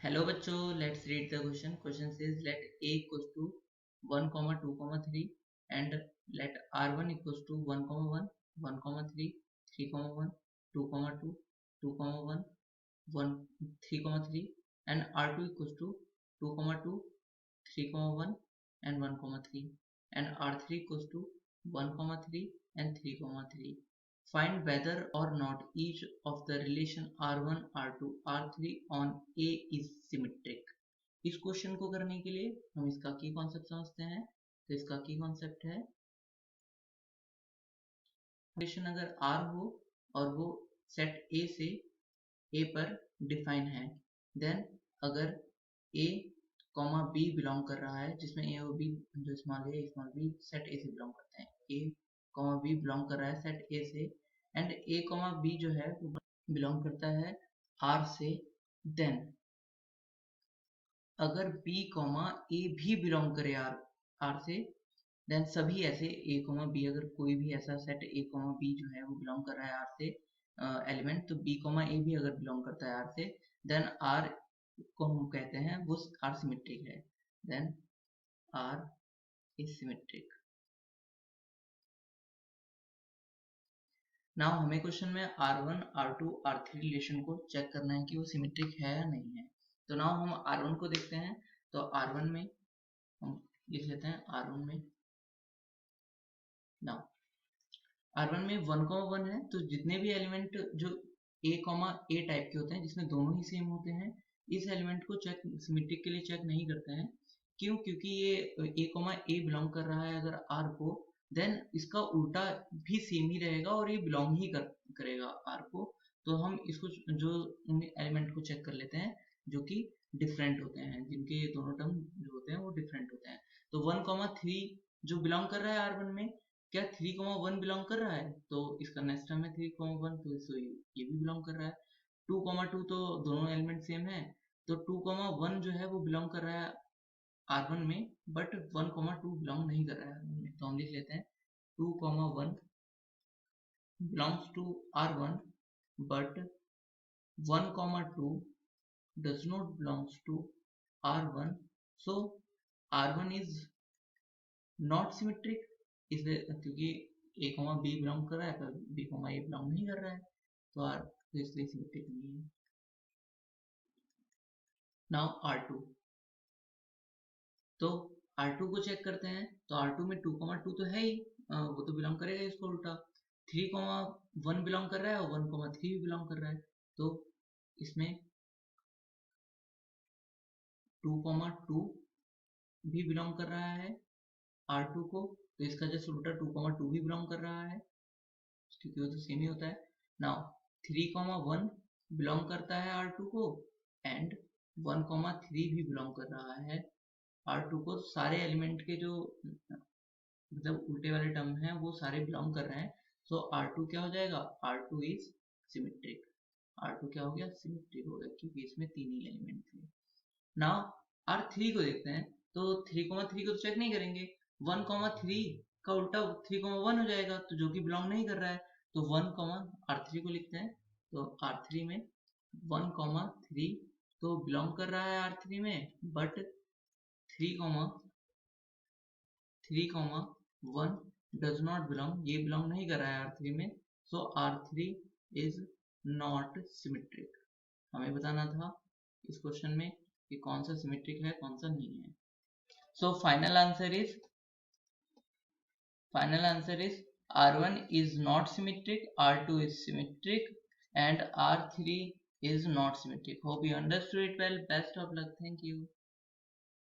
Hello बच्चों, let's read the question. Question says let a equals to 1, 2, 3 and let r1 equals to 1, 1, 1, 3, 3, 1, 2, 2, 2, 1, 1, 3, 3 and r2 equals to 2, 2, 3, 1 and 1, 3 and r3 equals to 1, 3 and 3, 3. Find whether or not each of the relation r1, r2, r3 on A is symmetric. इस question को करने के लिए हम इसका की concept समझते हैं. तो इसका की कॉन्सेप्ट है, रिलेशन अगर R हो और वो सेट A से A पर डिफाइन है, देन अगर A कॉमा B बिलोंग कर रहा है, जिसमें A और B जो small A small B set A से बिलोंग करते हैं, A कॉमा B बिलोंग कर रहा है सेट A से एंड A कॉमा B जो है वो बिलोंग करता है R से, देन अगर B कॉमा A भी बिलोंग करे R से, देन सभी ऐसे A कॉमा B, अगर कोई भी ऐसा सेट A कॉमा B जो है वो बिलोंग कर रहा है R से एलिमेंट, तो B कॉमा A भी अगर बिलोंग करता है R से, देन R को हम कहते हैं वो R सिमेट्रिक है. Then R is symmetric. Now हमें क्वेश्चन में R1, R2, R3 रिलेशन को चेक करना है कि वो सिमेट्रिक है या नहीं है. तो नाउ हम R1 को देखते हैं. तो R1 में हम लिख लेते हैं R1 में, नाउ R1 में 1, 1 है, तो जितने भी एलिमेंट जो A, A टाइप के होते हैं जिसमें दोनों ही सेम होते हैं, इस एलिमेंट को चेक सिमेट्रिक के लिए चेक नहीं करते हैं. क्यों? क्योंकि ये A बिलोंग कर रहा है अगर R को, देन इसका उल्टा भी सेम ही रहेगा और ये बिलोंग ही करेगा R को. तो हम इसको जो एलिमेंट को चेक कर लेते हैं जो कि डिफरेंट होते हैं, जिनके दोनों टर्म जो होते हैं वो डिफरेंट होते हैं. तो 1, 3 जो बिलोंग कर रहा है R1 में, क्या 3, 1 बिलोंग कर रहा है? तो इसका नेक्स्ट टर्म है 3, 1, तो इसको ये भी बिलोंग कर रहा है. 2, 2 तो दोनों एलिमेंट सेम है, तो 2, 1 जो है वो बिलोंग कर रहा है R1 में, बट 1, 2 बिलोंग नहीं कर रहा है R1 में. तो हम लिख लेते हैं 2, 1 belongs to R1 but 1, 2 does not belongs to R1, so R1 is not symmetric. इसलिए क्योंकि A, B बिलोंग कर रहा है पर B, A बिलोंग नहीं कर रहा है, तो R तो इसलिए सिमेट्रिक नहीं है. नाउ R2, तो R2 को चेक करते हैं. तो R2 में 2, 2 तो है ही, वो तो बिलोंग करेगा इसको उल्टा. 3, 1 बिलोंग कर रहा है और 1, 3 भी बिलोंग कर रहा है, तो इसमें 2, 2 भी बिलोंग कर रहा है R2 को, तो इसका जैसे उल्टा 2, 2 भी बिलोंग कर रहा है क्योंकि वो तो सेम ही होता है. नाउ 3, 1 बिलोंग करता है R2 को एंड 1, 3 भी बिलोंग कर रहा है R2 को. सारे एलिमेंट के जो मतलब उल्टे वाले टर्म हैं वो सारे बिलोंग कर रहे हैं, सो R2 क्या हो जाएगा? R2 is symmetric. R2 क्या हो गया? सिमेट्रिक हो गया, क्योंकि इसमें तीन ही एलिमेंट थे. नाउ R3 को देखते हैं. तो 3, 3 को तो चेक नहीं करेंगे. 1, 3 का उल्टा 3, 1 हो जाएगा, तो जो कि बिलोंग नहीं कर रहा है, तो 1, R3 को लिखते हैं. तो R3 में 1, 3 तो बिलोंग कर रहा है R3 में, बट 3, 1 डज नॉट बिलोंग, ये बिलोंग नहीं कर रहा है R3 में, सो R3 इज नॉट सिमेट्रिक. हमें बताना था इस क्वेश्चन में कि कौन सा सिमेट्रिक है कौन सा नहीं है. So final answer is R1 is not symmetric, R2 is symmetric and R3 is not symmetric. Hope you understood it well. Best of luck. Thank you.